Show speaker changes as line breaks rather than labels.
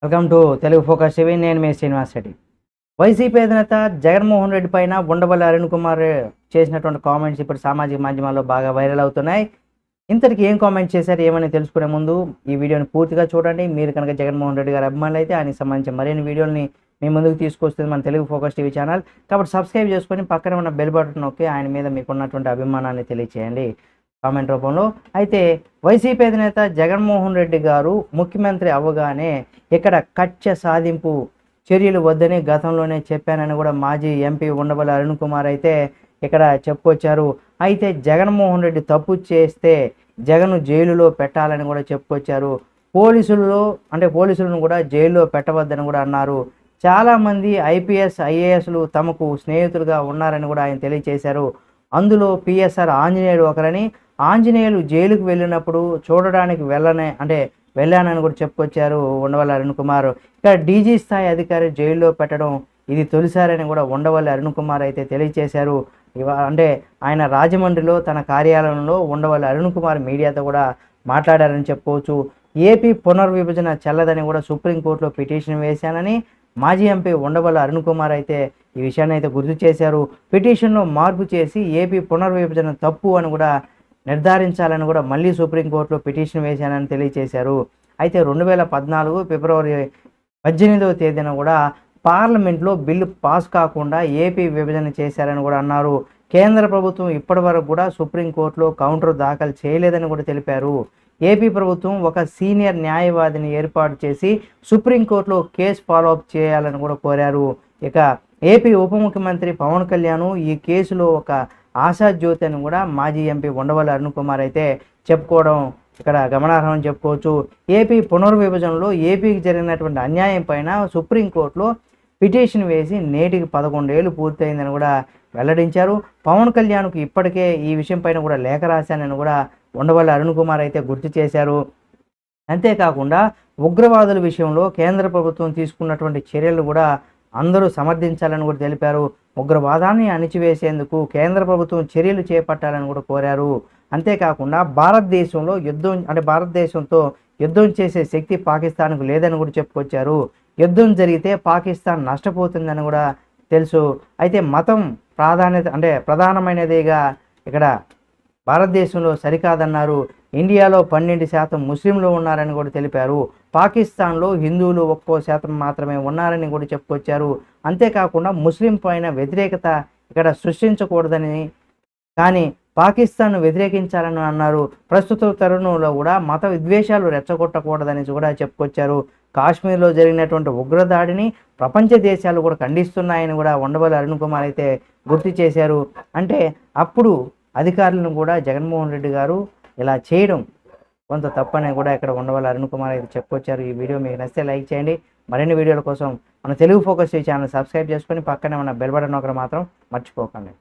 Welcome to Telugu focus TV. నేను మీ Srinivas Reddy. YCP అధినేత జగన్మోహన్ రెడ్డి పైన ఉండవల్లి అరుణ్ కుమార్ చేసినటువంటి కామెంట్స్ ఇప్పుడు సామాజిక మాధ్యమాల్లో బాగా వైరల్ అవుతున్నాయి. ఇంతటికి ఏం కామెంట్ చేశారు ఏమని తెలుసుకునే ముందు ఈ వీడియోని పూర్తిగా చూడండి. మీరు కనుక జగన్మోహన్ రెడ్డి గారి అభిమానులు అయితే ఆయనకి సంబంధించిన మరిన్ని వీడియోని మీ ముందుకు తీసుకొస్తుంది మన తెలుగు ఫోకస్ టీవీ ఛానల్. కాబట్టి సబ్స్క్రైబ్ చేసుకొని పక్కన ఉన్న బెల్ బటన్ నొక్కి ఆయన మీద మీకున్నటువంటి అభిమానాన్ని తెలియచేయండి కామెంట్ రూపంలో. అయితే వైసీపీ అధినేత జగన్మోహన్ రెడ్డి గారు ముఖ్యమంత్రి అవ్వగానే ఇక్కడ కక్ష సాధింపు చర్యలు వద్దని గతంలోనే చెప్పానని కూడా మాజీ ఎంపీ ఉండవల్లి అరుణ్ కుమార్ అయితే ఇక్కడ చెప్పుకొచ్చారు. అయితే జగన్మోహన్ రెడ్డి తప్పు చేస్తే జగన్ జైలులో పెట్టాలని కూడా చెప్పుకొచ్చారు. పోలీసులను కూడా జైల్లో పెట్టవద్దని కూడా అన్నారు. చాలామంది ఐపీఎస్ ఐఏఎస్లు తమకు స్నేహితులుగా ఉన్నారని కూడా ఆయన తెలియచేశారు. అందులో పిఎస్ఆర్ ఆంజనేయులు ఒకరని, ఆంజనేయులు జైలుకు వెళ్ళినప్పుడు చూడడానికి వెళ్ళానని కూడా చెప్పుకొచ్చారు ఉండవల్లి అరుణ్ కుమార్. ఇక్కడ డీజీ స్థాయి అధికారి జైల్లో పెట్టడం ఇది తొలిసారని కూడా ఉండవల్లి అరుణ్ కుమార్ అయితే తెలియచేశారు. ఆయన రాజమండ్రిలో తన కార్యాలయంలో ఉండవల్లి అరుణ్ కుమార్ మీడియాతో కూడా మాట్లాడారని చెప్పుకోవచ్చు. ఏపీ పునర్విభజన చెల్లదని కూడా సుప్రీంకోర్టులో పిటిషన్ వేశానని మాజీ ఎంపీ ఉండవల్లి అరుణ్ కుమార్ అయితే ఈ విషయాన్ని అయితే గుర్తు చేశారు. పిటిషన్లో మార్పు చేసి ఏపీ పునర్విభజన తప్పు అని కూడా నిర్ధారించాలని కూడా మళ్ళీ సుప్రీంకోర్టులో పిటిషన్ వేశానని తెలియచేశారు. అయితే 2014 ఫిబ్రవరి 18వ తేదీన కూడా పార్లమెంట్లో బిల్లు పాస్ కాకుండా ఏపీ విభజన చేశారని కూడా అన్నారు. కేంద్ర ప్రభుత్వం ఇప్పటి వరకు కూడా సుప్రీంకోర్టులో కౌంటర్ దాఖలు చేయలేదని కూడా తెలిపారు. ఏపీ ప్రభుత్వం ఒక సీనియర్ న్యాయవాదిని ఏర్పాటు చేసి సుప్రీంకోర్టులో కేసు ఫాలోఅప్ చేయాలని కూడా కోరారు. ఇక ఏపీ ఉప ముఖ్యమంత్రి పవన్ కళ్యాణ్ ఈ కేసులో ఒక ఆశాజ్యోతి అని కూడా మాజీ ఎంపీ ఉండవల్లి అరుణ్ కుమార్ అయితే చెప్పుకోవడం ఇక్కడ గమనార్హం చెప్పుకోవచ్చు. ఏపీ పునర్విభజనలో ఏపీకి జరిగినటువంటి అన్యాయం పైన సుప్రీంకోర్టులో పిటిషన్ వేసి నేటికి 11 ఏళ్ళు పూర్తయిందని కూడా వెల్లడించారు. పవన్ కళ్యాణ్కు ఇప్పటికే ఈ విషయం పైన కూడా లేఖ రాశానని కూడా ఉండవల్లి అరుణ్ కుమార్ అయితే గుర్తు చేశారు. అంతేకాకుండా ఉగ్రవాదుల విషయంలో కేంద్ర ప్రభుత్వం తీసుకున్నటువంటి చర్యలు కూడా అందరూ సమర్థించాలని కూడా తెలిపారు. ఉగ్రవాదాన్ని అణిచివేసేందుకు కేంద్ర ప్రభుత్వం చర్యలు చేపట్టాలని కూడా కోరారు. అంతేకాకుండా భారతదేశంతో యుద్ధం చేసే శక్తి పాకిస్తాన్కు లేదని కూడా చెప్పుకొచ్చారు. యుద్ధం జరిగితే పాకిస్తాన్ నష్టపోతుందని కూడా తెలుసు. అయితే మతం ప్రధానమైనదిగా ఇక్కడ భారతదేశంలో సరికాదన్నారు. ఇండియాలో 12% ముస్లింలు ఉన్నారని కూడా తెలిపారు. పాకిస్తాన్లో హిందువులు 1% మాత్రమే ఉన్నారని కూడా చెప్పుకొచ్చారు. అంతేకాకుండా ముస్లిం పైన వ్యతిరేకత ఇక్కడ సృష్టించకూడదని కానీ పాకిస్తాన్ వ్యతిరేకించాలని అన్నారు. ప్రస్తుత తరుణంలో కూడా మత విద్వేషాలు రెచ్చగొట్టకూడదని కూడా చెప్పుకొచ్చారు. కాశ్మీర్లో జరిగినటువంటి ఉగ్రదాడిని ప్రపంచ దేశాలు కూడా ఖండిస్తున్నాయని కూడా ఉండవల్లి అరుణ్ కుమార్ అయితే గుర్తు చేశారు. అప్పుడు అధికారులను కూడా జగన్మోహన్ రెడ్డి గారు ఇలా చేయడం కొంత తప్పని కూడా ఇక్కడ ఉండవల్లి అరుణ్ కుమార్ అయితే చెప్పుకొచ్చారు. ఈ వీడియో మీకు నచ్చితే లైక్ చేయండి. మరిన్ని వీడియోల కోసం మన తెలుగు ఫోకస్ ఛానల్ సబ్స్క్రైబ్ చేసుకొని పక్కనే ఉన్న బెల్ బటన్ ఒకటి మాత్రం మర్చిపోకండి.